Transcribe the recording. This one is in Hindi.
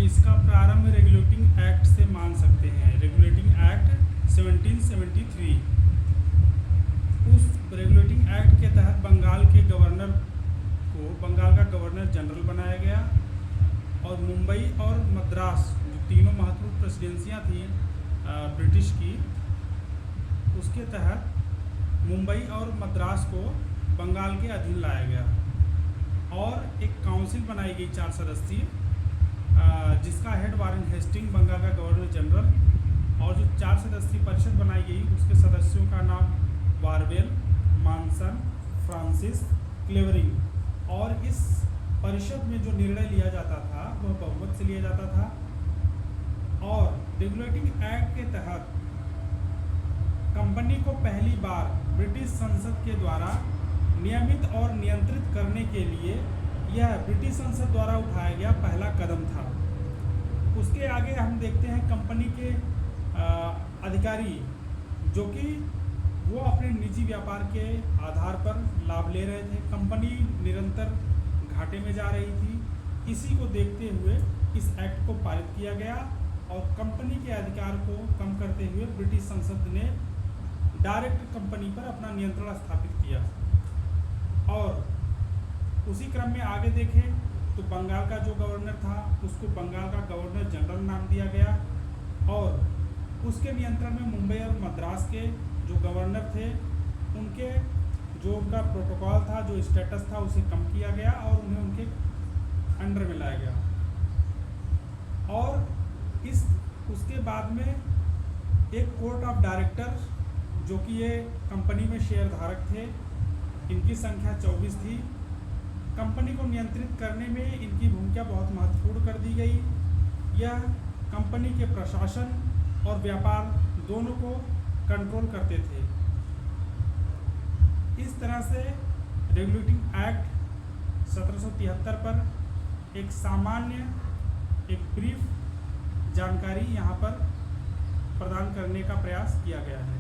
इसका प्रारंभ रेगुलेटिंग एक्ट से मान सकते हैं। Regulating act 1773। उस रेगुलेटिंग एक्ट के तहत बंगाल के गवर्नर को बंगाल का गवर्नर जनरल बनाया गया और मुंबई और मद्रास जो तीनों महत्वपूर्ण प्रेसिडेंसियाँ थी ब्रिटिश की, उसके तहत मुंबई और मद्रास को बंगाल के अधीन लाया गया और एक काउंसिल बनाई गई 4 सदस्यीय, जिसका हेड वारेन हेस्टिंग बंगाल का गवर्नर जनरल, और जो 4 सदस्यीय परिषद बनाई गई उसके सदस्यों का नाम वारवेल, मानसन, फ्रांसिस, क्लेवरिंग। और इस परिषद में जो निर्णय लिया जाता था वह बहुमत से लिया जाता था। और रेगुलेटिंग एक्ट के तहत कंपनी को पहली बार ब्रिटिश संसद के द्वारा नियमित और नियंत्रित करने के लिए यह ब्रिटिश संसद द्वारा उठाया गया पहला कदम था। उसके आगे हम देखते हैं कंपनी के अधिकारी जो कि वो अपने निजी व्यापार के आधार पर लाभ ले रहे थे। कंपनी निरंतर घाटे में जा रही थी। इसी को देखते हुए इस एक्ट को पारित किया गया और कंपनी के अधिकार को कम करते हुए ब्रिटिश संसद ने डायरेक्ट कंपनी पर अपना नियंत्रण स्थापित किया। और उसी क्रम में आगे देखें तो बंगाल का जो गवर्नर था उसको बंगाल का गवर्नर जनरल नाम दिया गया और उसके नियंत्रण में मुंबई और मद्रास के जो गवर्नर थे उनके जो उनका प्रोटोकॉल था, जो स्टेटस था, उसे कम किया गया और उन्हें उनके अंडर में लाया गया। और उसके बाद में एक कोर्ट ऑफ डायरेक्टर, जो कि ये कंपनी में शेयर धारक थे, इनकी संख्या 24 थी। कंपनी को नियंत्रित करने में इनकी भूमिका बहुत महत्वपूर्ण कर दी गई। यह कंपनी के प्रशासन और व्यापार दोनों को कंट्रोल करते थे। इस तरह से रेगुलेटिंग एक्ट 1773 पर एक सामान्य, एक ब्रीफ जानकारी यहाँ पर प्रदान करने का प्रयास किया गया है।